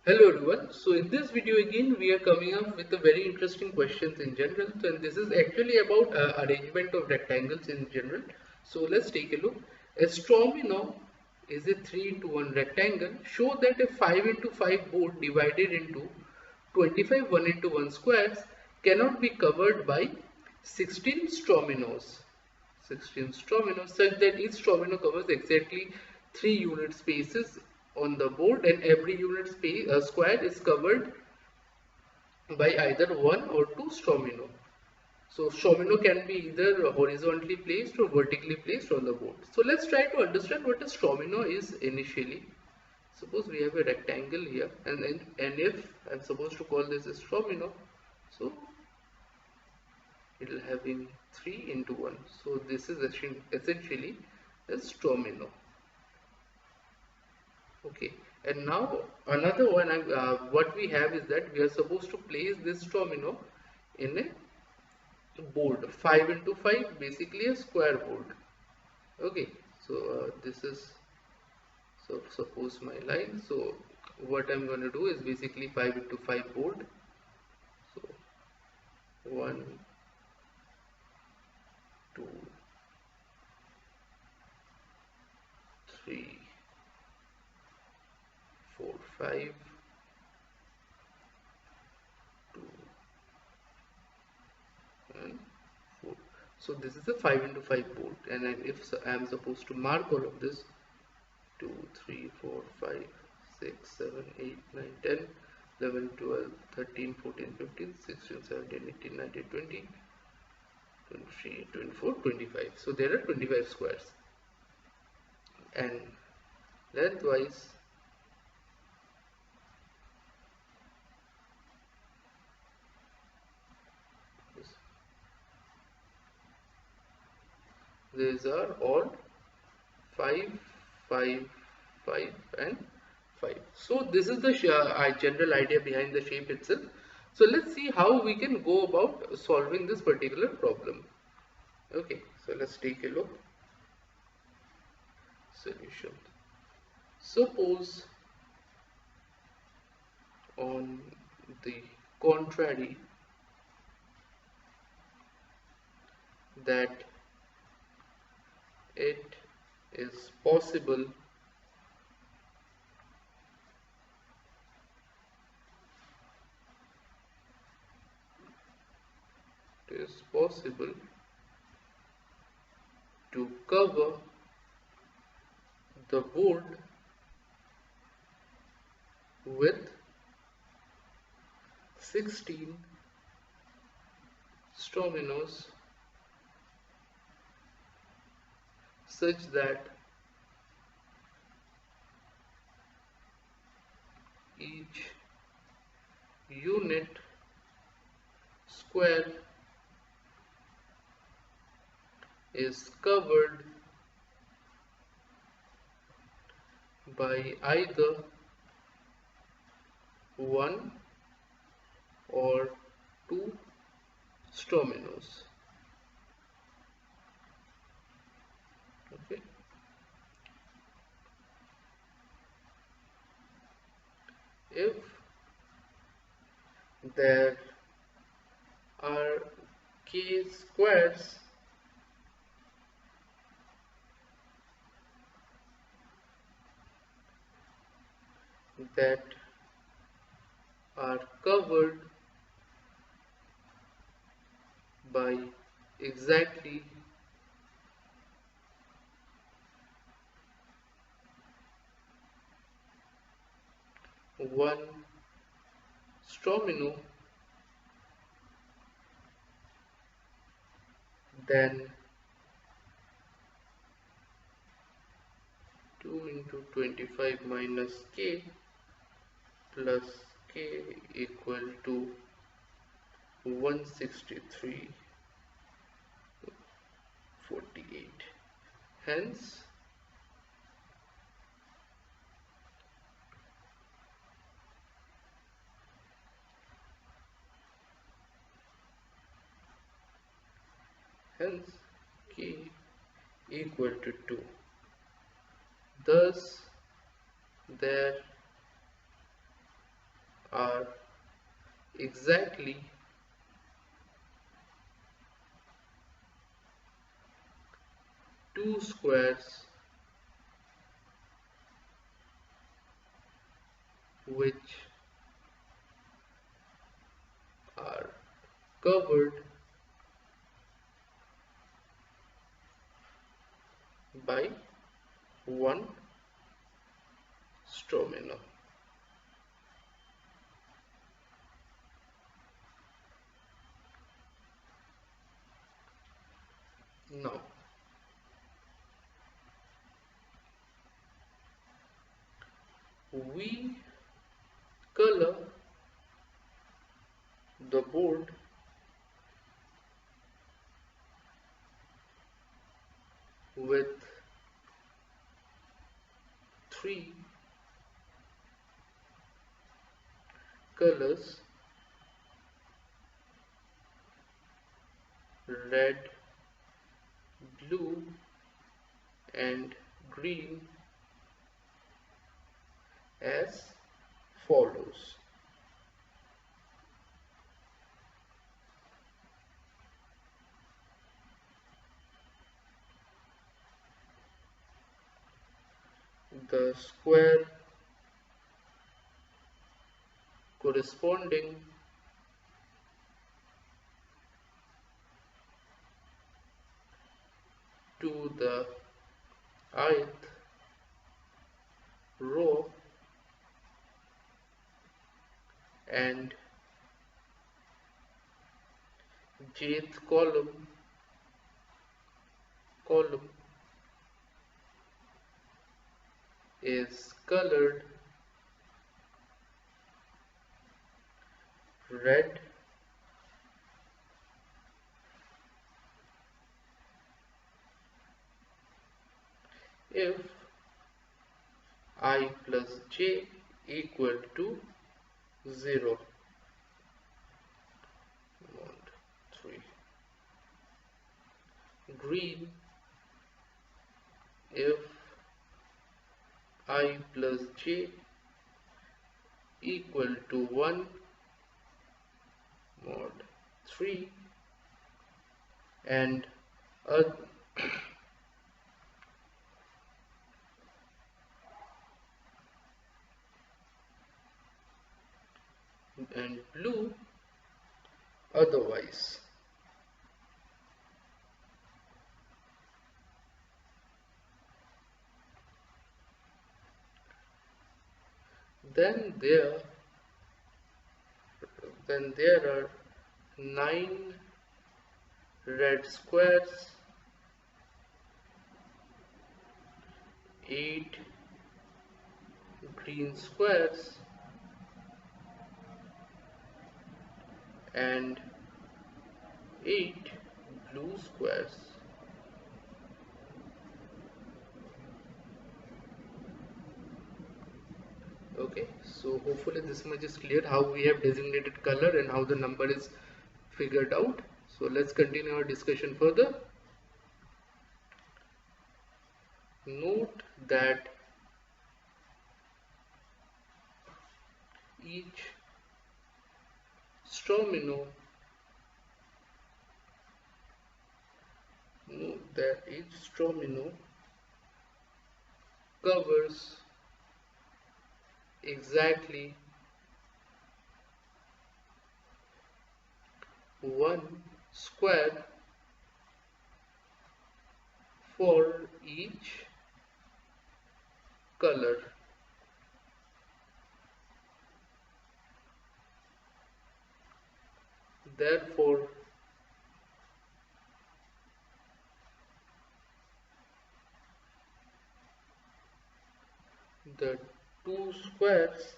Hello everyone. So in this video again we are coming up with a very interesting questions in general. So and this is actually about arrangement of rectangles in general. So let's take a look. A stromino is a 3 into 1 rectangle. Show that a 5 into 5 board divided into 25 1 into 1 squares cannot be covered by 16 strominos. 16 stromino such that each stromino covers exactly 3 unit spaces on the board, and every unit space square is covered by either one or two stromino. So stromino can be either horizontally placed or vertically placed on the board. So let's try to understand what a stromino is initially. Suppose we have a rectangle here, and if I'm supposed to call this a stromino, so it will having 3 into 1. So this is essentially a stromino. Okay, and now another one, what we have is that we are supposed to place this stromino in a board 5 into 5, basically a square board. Okay, so this is, so suppose my line. So what I'm going to do is basically 5 into 5 board. So 1 2 3 4 5 2 and 4. So this is a 5 into 5 board, and if so, I am supposed to mark all of this 2 3 4 5 6 7 8 9 10 11 12 13 14 15 16 17 18 19 20 23 24 25. So there are 25 squares, and lengthwise these are all 5 5 5 and 5. So this is the general idea behind the shape itself. So let's see how we can go about solving this particular problem. Okay, so let's take a look. Solution. Suppose on the contrary that it is possible to cover the board with 16 strominos such that each unit square is covered by either one or two strominos. Okay. If there are k squares that are covered by exactly one stromino, then 2 into 25 minus k plus k equal to 163.48. Hence, k equal to 2. Thus, there are exactly two squares which are covered by one stomino. Now, we color the board with three colors: red, blue and green, as follows. The square corresponding to the ith row and jth column is colored red, if I plus j equal to 0. 1, 3. Green, if I plus j equal to 1 mod 3, and and blue otherwise. Then there are 9 red squares, 8 green squares and 8 blue squares. Okay, so hopefully this much is clear how we have designated color and how the number is figured out. So let's continue our discussion further. Note that each stomino covers exactly one square for each color. Therefore, the two squares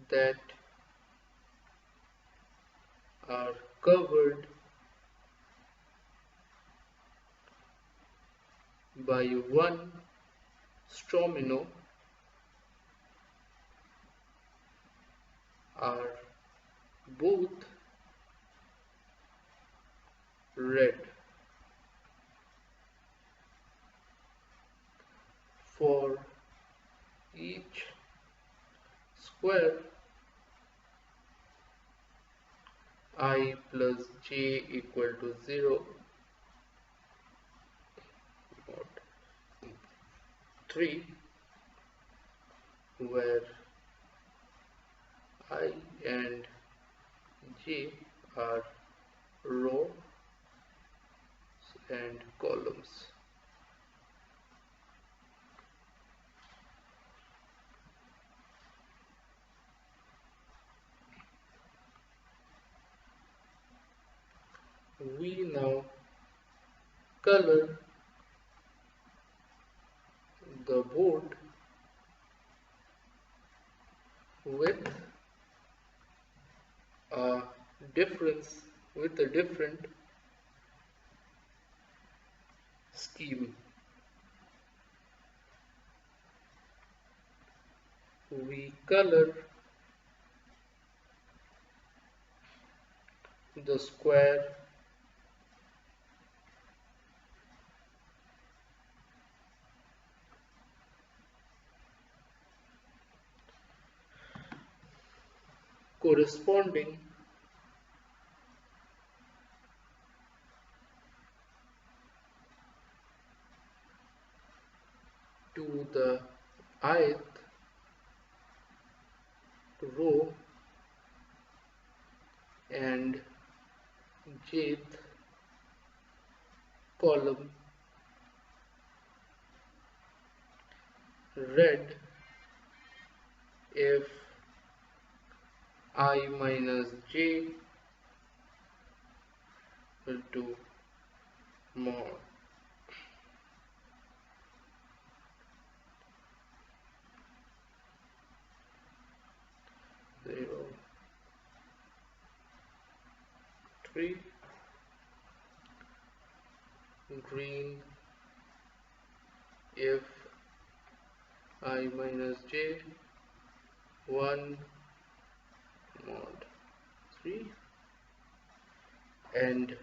that are covered by one stomino are both red. For each square I plus j equal to 0 mod 3, where I and j are rows and columns. We now color the board with a different scheme. We color the square corresponding to the ith row and jth column. Red if I minus j equal to mod 0 3, green if I minus j 1 mod 3, and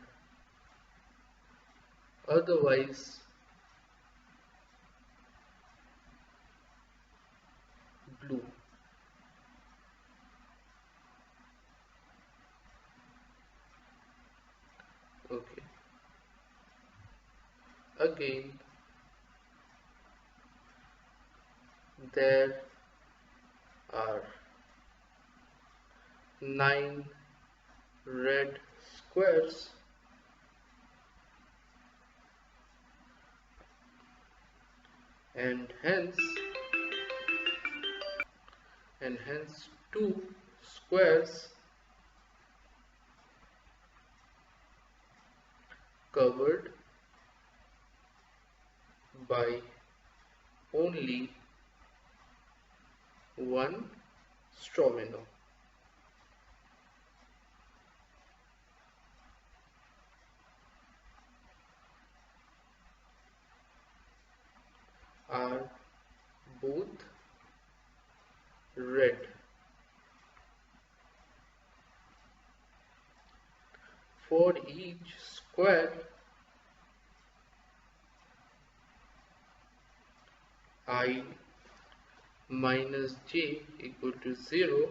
otherwise blue. Okay, again there are 9 red squares and hence 2 squares covered by only one domino. Are both red. For each square I minus j equal to 0,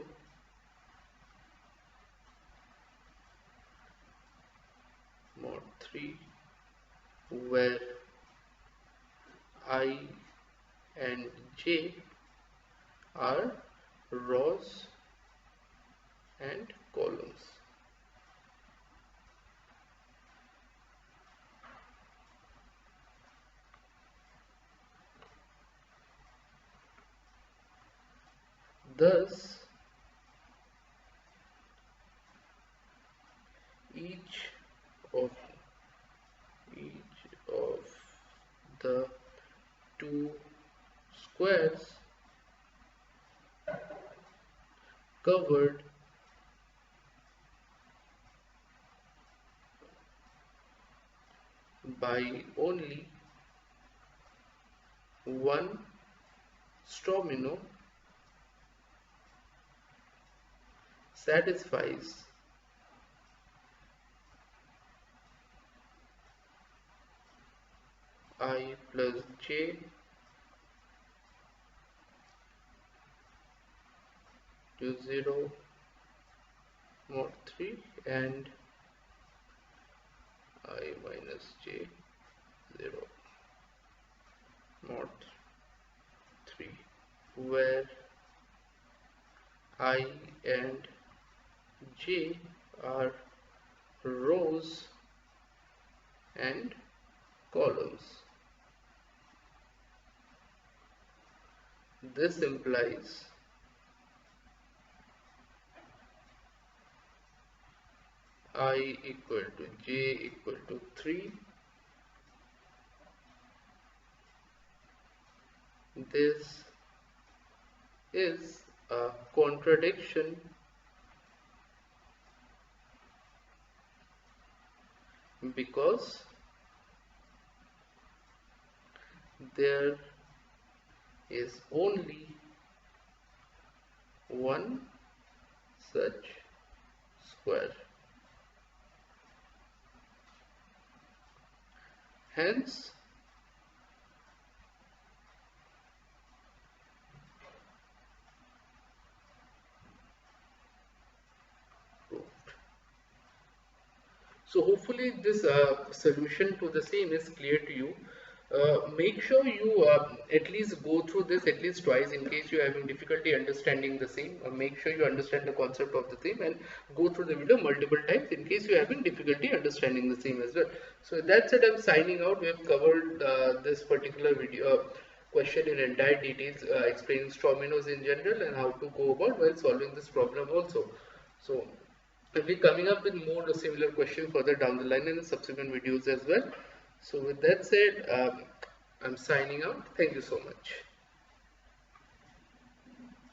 mod 3, where I and j are rows and columns. Thus, each of the two squares covered by only one domino satisfies I plus j to 0 mod 3 and I minus j 0 mod 3, where I and j are rows and columns. This implies I equal to j equal to 3. This is a contradiction because there is only one such square. Hence, proved. So hopefully this solution to the same is clear to you. Make sure you at least go through this at least twice in case you are having difficulty understanding the same. Make sure you understand the concept of the same and go through the video multiple times in case you are having difficulty understanding the same as well. So that's it, I'm signing out. We have covered this particular video question in entire details, explaining Strominos in general and how to go about while solving this problem also. So I'll be coming up with more similar questions further down the line in subsequent videos as well. So with that said, I'm signing out. Thank you so much.